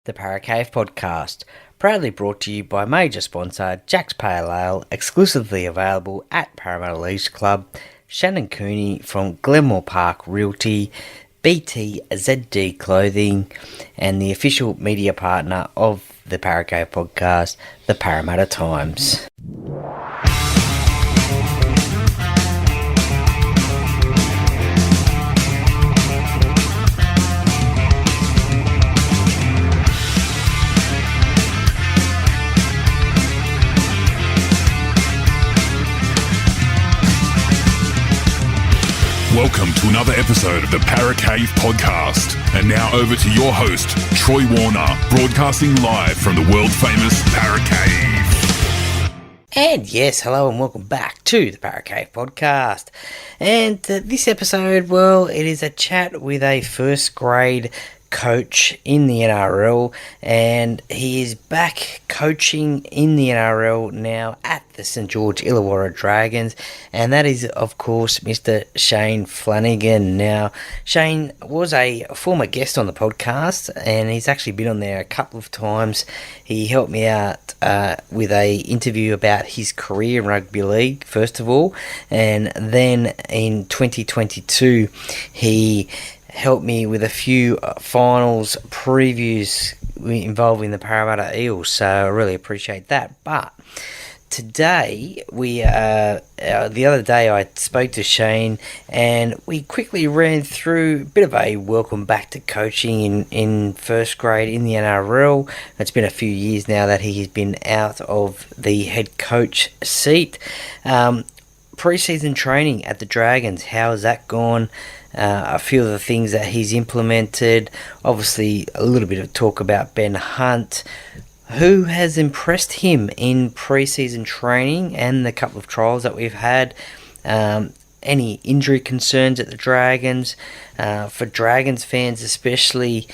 The Paracave Podcast, proudly brought to you by major sponsor Jack's Pale Ale, exclusively available at Parramatta Leagues Club, Shannon Cooney from Glenmore Park Realty, BTZD Clothing, and the official media partner of the Paracave Podcast, the Parramatta Times. Welcome to another episode of the Paracave Podcast. And now over to your host, Troy Warner, broadcasting live from the world-famous Paracave. And yes, hello and welcome back to the Paracave Podcast. And this episode, well, it is a chat with a first grade coach in the NRL, and he is back coaching in the NRL now at the St George Illawarra Dragons, and that is of course Mr. Shane Flanagan. Now, Shane was a former guest on the podcast, and he's actually been on there a couple of times. He helped me out with a interview about his career in rugby league first of all, and then in 2022 he helped me with a few finals previews involving the Parramatta Eels, so I really appreciate that. But today, the other day I spoke to Shane and we quickly ran through a bit of a welcome back to coaching in first grade in the NRL. It's been a few years now that he has been out of the head coach seat. Pre-season training at the Dragons, how has that gone? A few of the things that he's implemented. Obviously, a little bit of talk about Ben Hunt. Who has impressed him in pre-season training and the couple of trials that we've had? Any injury concerns at the Dragons? For Dragons fans especially,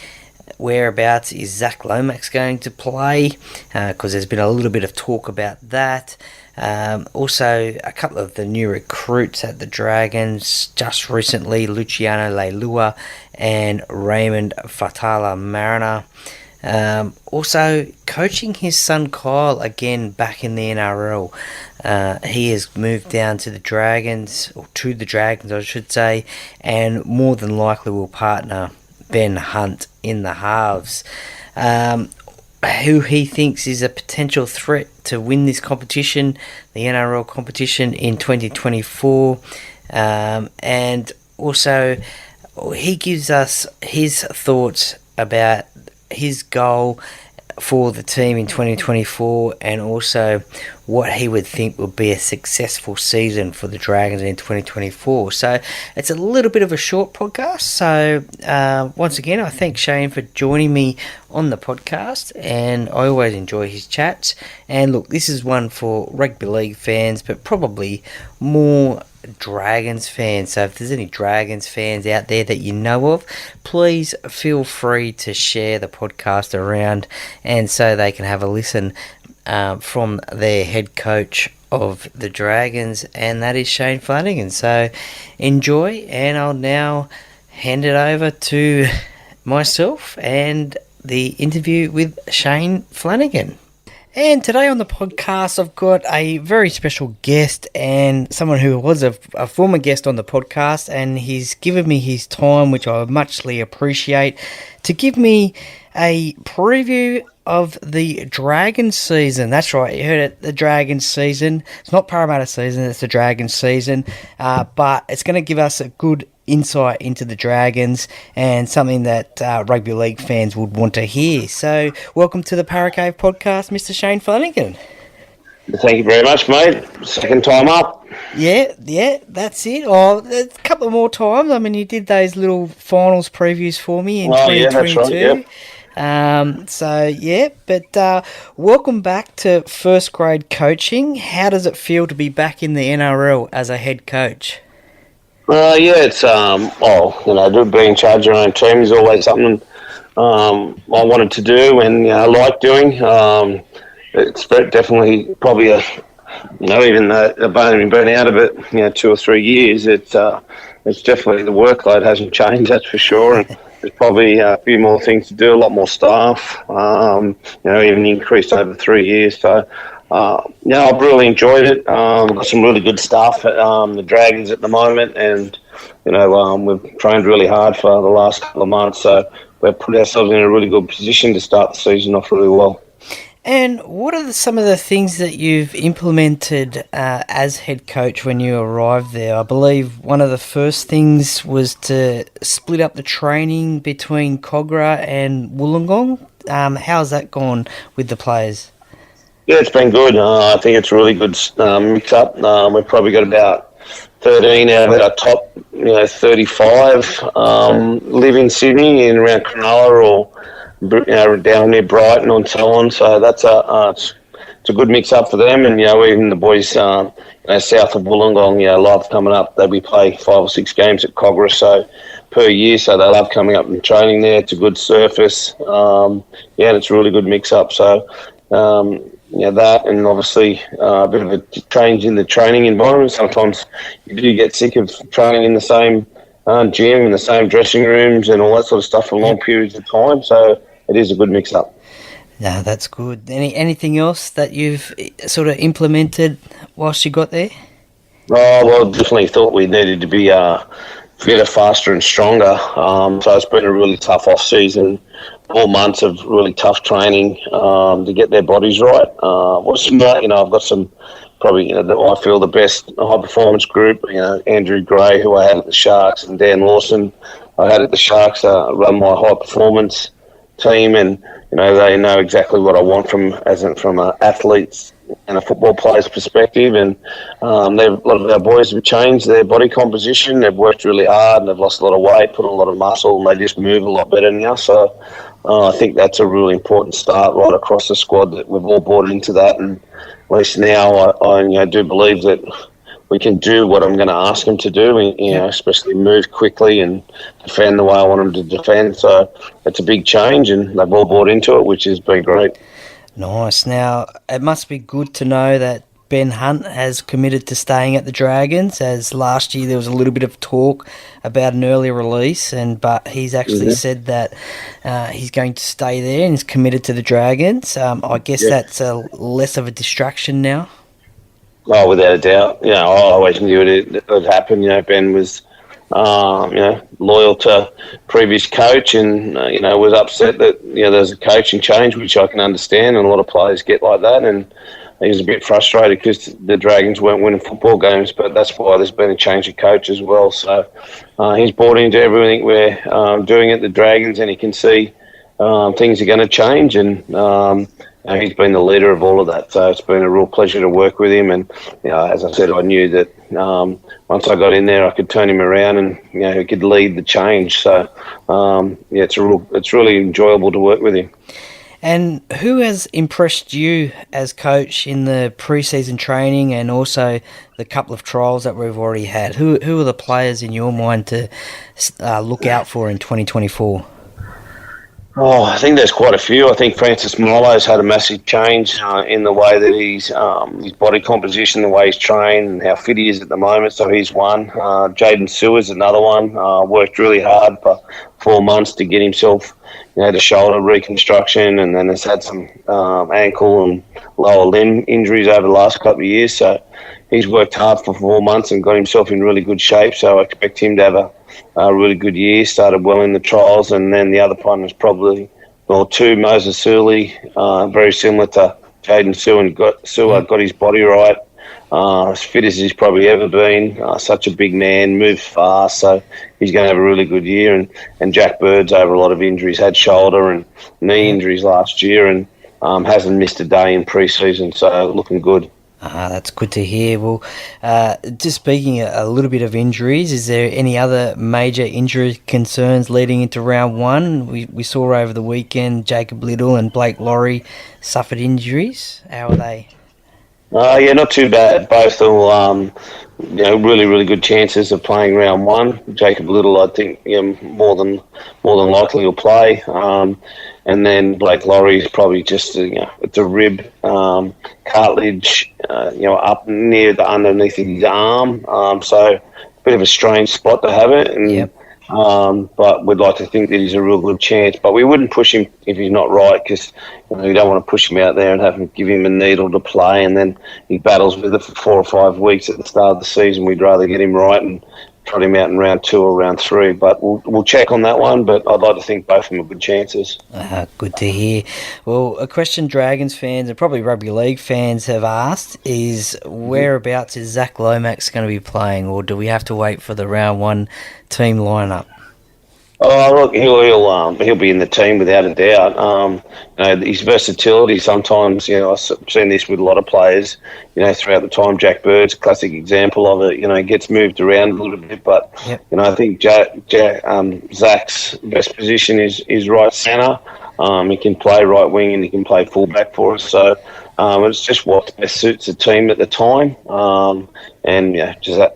whereabouts is Zac Lomax going to play? Because there's been a little bit of talk about that. Also, a couple of the new recruits at the Dragons just recently, Luciano Leilua and Raymond Fatala-Mariner. Also, coaching his son Kyle again back in the NRL. He has moved down to the Dragons, or to the Dragons I should say, and more than likely will partner Ben Hunt in the halves. Who he thinks is a potential threat to win this competition, the NRL competition in 2024. And also, he gives us his thoughts about his goal for the team in 2024 and also what he would think would be a successful season for the Dragons in 2024. So it's a little bit of a short podcast. So once again, I thank Shane for joining me on the podcast, and I always enjoy his chats. And look, this is one for rugby league fans, but probably more Dragons fans. So if there's any Dragons fans out there that you know of, please feel free to share the podcast around, and so they can have a listen from their head coach of the Dragons, and that is Shane Flanagan. So enjoy, and I'll now hand it over to myself and the interview with Shane Flanagan. And today on the podcast, I've got a very special guest and someone who was a former guest on the podcast, and he's given me his time, which I muchly appreciate, to give me a preview of the Dragons season. That's right, you heard it, the Dragons season. It's not Parramatta season, it's the Dragons season, but it's going to give us a good insight into the Dragons and something that rugby league fans would want to hear. So welcome to the Paracave Podcast, Mr. Shane Flanagan. Thank you very much, mate. Second time up. Yeah, that's it. Oh, a couple of more times. I mean, you did those little finals previews for me in 2022. Yeah, that's right, yep. But welcome back to first grade coaching. How does it feel to be back in the NRL as a head coach? It's being in charge of your own team is always something I wanted to do and I like doing. It's definitely probably even though I've only been burning out of it, 2 or 3 years, it's definitely the workload hasn't changed, that's for sure. And there's probably a few more things to do, a lot more staff, even increased over 3 years. So, I've really enjoyed it. We've got some really good staff at the Dragons at the moment, and, we've trained really hard for the last couple of months. So we've put ourselves in a really good position to start the season off really well. And what are some of the things that you've implemented as head coach when you arrived there? I believe one of the first things was to split up the training between Kogarah and Wollongong. How's that gone with the players? Yeah, it's been good. I think it's a really good mix-up. We've probably got about 13 out of our top 35 live in Sydney and around Cronulla or down near Brighton and so on. So that's it's a good mix up for them. And even the boys south of Wollongong, live coming up, we play 5 or 6 games at Kogarah per year. So they love coming up and training there. It's a good surface. And it's a really good mix up. So that, and obviously a bit of a change in the training environment. Sometimes you do get sick of training in the same gym and the same dressing rooms and all that sort of stuff for long periods of time. So it is a good mix-up. No, that's good. Anything else that you've sort of implemented whilst you got there? Oh, well, definitely thought we needed to be fitter, faster and stronger. So it's been a really tough off-season, 4 months of really tough training to get their bodies right. I've got some probably, I feel the best high-performance group, Andrew Gray, who I had at the Sharks, and Dan Lawson, I had at the Sharks, run my high-performance team, and they know exactly what I want from an athlete's and a football player's perspective. And a lot of our boys have changed their body composition. They've worked really hard and they've lost a lot of weight, put on a lot of muscle, and they just move a lot better now. So I think that's a really important start right across the squad, that we've all bought into that. And at least now I do believe that we can do what I'm going to ask them to do, especially move quickly and defend the way I want them to defend. So it's a big change, and they've all bought into it, which has been great. Nice. Now, it must be good to know that Ben Hunt has committed to staying at the Dragons, as last year there was a little bit of talk about an early release, but he's actually said that he's going to stay there and is committed to the Dragons. I guess that's less of a distraction now. Oh, without a doubt. I always knew it would happen. Ben was, loyal to previous coach, and was upset that there's a coaching change, which I can understand, and a lot of players get like that. And he was a bit frustrated because the Dragons weren't winning football games, but that's why there's been a change of coach as well. So he's bought into everything we're doing at the Dragons, and he can see things are going to change, and he's been the leader of all of that. So it's been a real pleasure to work with him. And as I said, I knew that once I got in there, I could turn him around, and he could lead the change. So it's really enjoyable to work with him. And who has impressed you as coach in the pre-season training and also the couple of trials that we've already had? Who are the players in your mind to look out for in 2024? Oh, I think there's quite a few. I think Francis Milo's had a massive change in the way that his body composition, the way he's trained, and how fit he is at the moment. So he's one. Jaden Sewer's another one. Worked really hard for 4 months to get himself, the shoulder reconstruction, and then has had some ankle and lower limb injuries over the last couple of years. So he's worked hard for 4 months and got himself in really good shape. So I expect him to have a really good year. Started well in the trials, and then the other one was probably, Moses Surley, very similar to Jaden Sewer, got his body right, as fit as he's probably ever been. Such a big man, moved fast, so he's going to have a really good year. And Jack Bird's over a lot of injuries, had shoulder and knee injuries last year, and hasn't missed a day in pre-season, so looking good. That's good to hear. Well, just speaking a little bit of injuries, is there any other major injury concerns leading into round one? We saw over the weekend Jacob Little and Blake Laurie suffered injuries. How are they? Not too bad. Both are, really, really good chances of playing round one. Jacob Little, I think, more than likely will play. And then Blake Laurie is probably just, it's a rib cartilage, up near underneath his arm. So a bit of a strange spot to have it. And But we'd like to think that he's a real good chance. But we wouldn't push him if he's not right, because you don't want to push him out there and have him give him a needle to play, and then he battles with it for 4 or 5 weeks at the start of the season. We'd rather get him right and trot him out in round 2 or round 3. But we'll check on that one. But I'd like to think both of them are good chances. Good to hear. Well, a question Dragons fans and probably rugby league fans have asked is whereabouts is Zac Lomax going to be playing, or do we have to wait for the round 1 team lineup? Oh, look, he'll be in the team without a doubt. His versatility sometimes, I've seen this with a lot of players, throughout the time. Jack Bird's a classic example of it. He gets moved around a little bit, but, Yep. I think Zach's best position is right centre. He can play right wing and he can play fullback for us. So it's just what best suits the team at the time.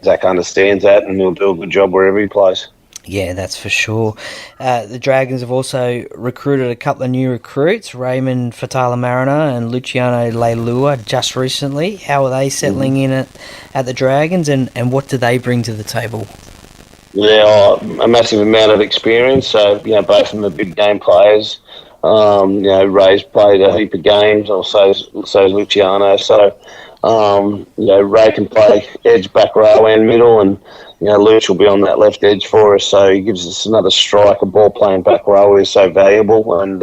Zach understands that, and he'll do a good job wherever he plays. Yeah, that's for sure. The Dragons have also recruited a couple of new recruits, Raymond Fatala-Mariner and Luciano Leilua, just recently. How are they settling in at the Dragons, and what do they bring to the table? Yeah, a massive amount of experience. So, both of them are big game players. Ray's played a heap of games, so's Luciano. So, Ray can play edge, back row and middle, and Luch will be on that left edge for us, so he gives us another striker. Ball playing back row is so valuable, and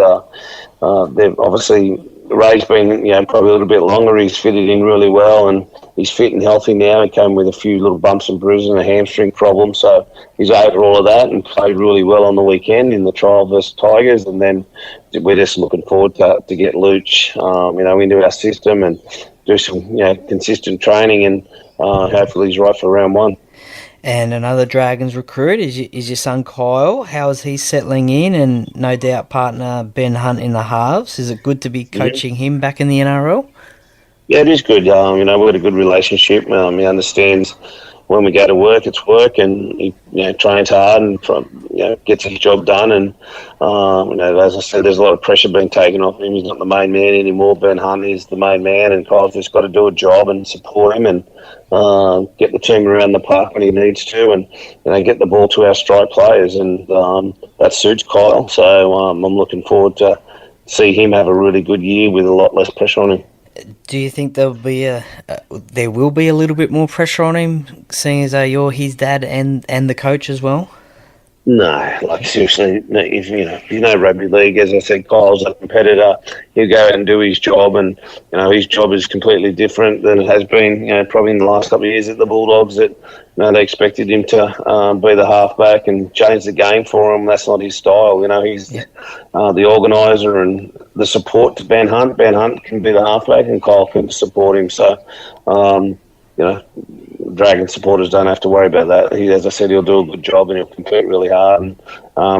they've obviously Ray's been probably a little bit longer. He's fitted in really well, and he's fit and healthy now. He came with a few little bumps and bruises and a hamstring problem, so he's over all of that and played really well on the weekend in the trial versus Tigers. And then we're just looking forward to get Luch, into our system and do some consistent training, and hopefully he's right for round 1. And another Dragons recruit is your son Kyle. How is he settling in? And no doubt partner Ben Hunt in the halves. Is it good to be coaching him back in the NRL? Yeah, it is good. We've got a good relationship. He understands when we go to work, it's work, and he trains hard and gets his job done. And as I said, there's a lot of pressure being taken off him. He's not the main man anymore. Ben Hunt is the main man, and Kyle's just got to do a job and support him and get the team around the park when he needs to, and get the ball to our strike players, and that suits Kyle. So I'm looking forward to see him have a really good year with a lot less pressure on him. Do you think there will be a little bit more pressure on him, seeing as though you're his dad and the coach as well? No, seriously, if rugby league, as I said, Kyle's a competitor. He'll go out and do his job, and his job is completely different than it has been. Probably in the last couple of years at the Bulldogs, that they expected him to be the halfback and change the game for him. That's not his style. He's the organiser and the support to Ben Hunt. Ben Hunt can be the halfback, and Kyle can support him. So, Dragon supporters don't have to worry about that. As I said, he'll do a good job and he'll compete really hard, and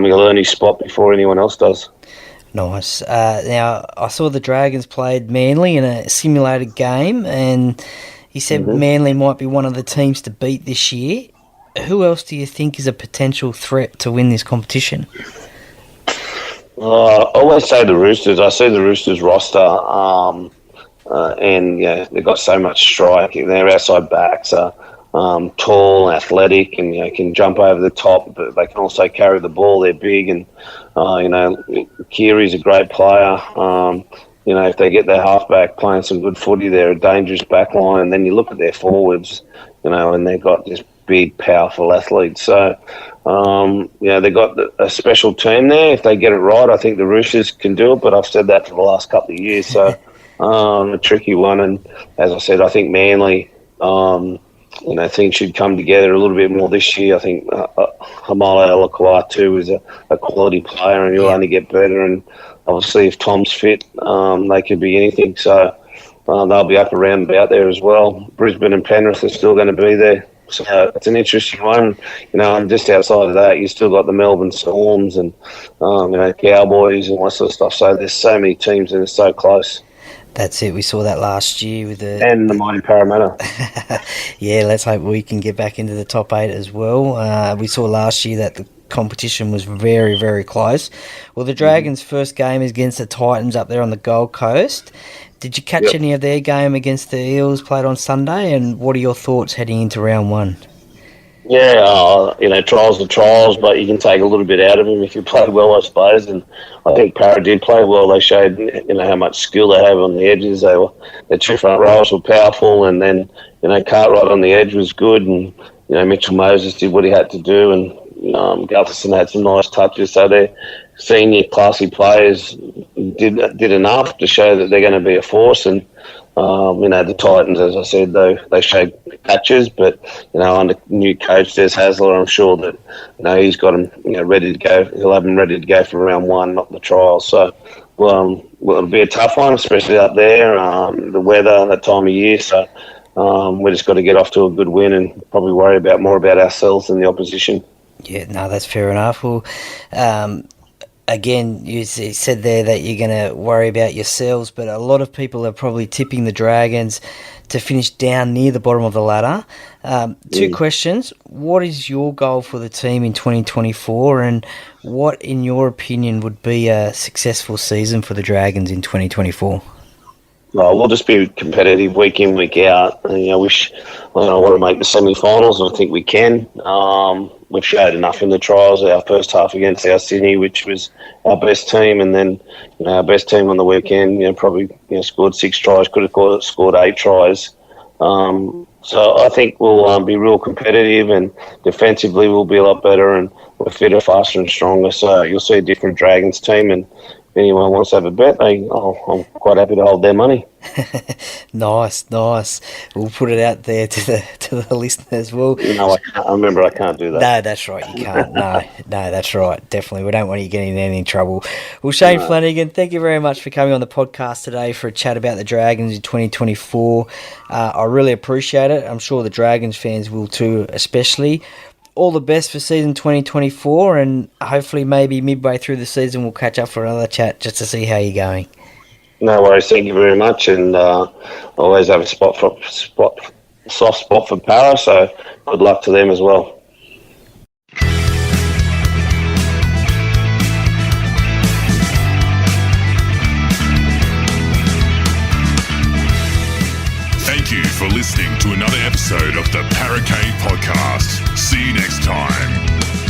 he'll earn his spot before anyone else does. Nice. Now, I saw the Dragons played Manly in a simulated game, and he said Manly might be one of the teams to beat this year. Who else do you think is a potential threat to win this competition? I always say the Roosters. I see the Roosters roster, and they've got so much strike. Their outside backs are tall, athletic, and can jump over the top, but they can also carry the ball. They're big, and Kiri's a great player. If they get their halfback playing some good footy, they're a dangerous back line. And then you look at their forwards, and they've got this big, powerful athletes. So, they've got a special team there. If they get it right, I think the Roosters can do it, but I've said that for the last couple of years. So, a tricky one. And as I said, I think Manly, things should come together a little bit more this year. I think Hamala Alakwatu is a quality player, and he'll only get better. And obviously, if Tom's fit, they could be anything. So they'll be up around about there as well. Brisbane and Penrith are still going to be there. So it's an interesting one. And just outside of that, you've still got the Melbourne Storms and Cowboys and all that sort of stuff. So there's so many teams and it's so close. That's it. We saw that last year with and the mighty Parramatta. Yeah, let's hope we can get back into the top 8 as well. We saw last year that the competition was very, very close. Well, the Dragons' first game is against the Titans up there on the Gold Coast. Did you catch any of their game against the Eels played on Sunday? And what are your thoughts heading into round 1? Yeah, trials are trials, but you can take a little bit out of them if you play well, I suppose. And I think Para did play well. They showed, how much skill they have on the edges. Their two front rows were powerful, and then, Cartwright on the edge was good, and Mitchell Moses did what he had to do, and Gutherson had some nice touches. So they're senior, classy players did enough to show that they're going to be a force. And the Titans, as I said, though, they showed patches, but under new coach Des Hasler, I'm sure that he's got them ready to go. He'll have them ready to go for round one, not the trials. So, it'll be a tough one, especially up there. The weather, that time of year. So, we just got to get off to a good win and probably worry more about ourselves than the opposition. Yeah, no, that's fair enough. Well, again, you said there that you're going to worry about yourselves, but a lot of people are probably tipping the Dragons to finish down near the bottom of the ladder. Two questions. What is your goal for the team in 2024, and what, in your opinion, would be a successful season for the Dragons in 2024? Well, we'll just be competitive week in, week out. And, I want to make the semi-finals, and I think we can. We've showed enough in the trials. Our first half against our Sydney, which was our best team, and then our best team on the weekend, probably scored 6 tries, could have scored 8 tries. So I think we'll be real competitive, and defensively we'll be a lot better, and we're fitter, faster and stronger. So you'll see a different Dragons team, and if anyone wants to have a bet, I'm quite happy to hold their money. Nice. We'll put it out there to the listeners. Well, I can't do that. No, that's right. You can't. No, that's right. Definitely. We don't want you getting in any trouble. Well, Shane Flanagan, thank you very much for coming on the podcast today for a chat about the Dragons in 2024. I really appreciate it. I'm sure the Dragons fans will too, especially. All the best for season 2024, and hopefully maybe midway through the season we'll catch up for another chat just to see how you're going. No worries, thank you very much, and always have a soft spot for Para, so good luck to them as well. Thank you for listening to another episode of the Para Cave Podcast. See you next time.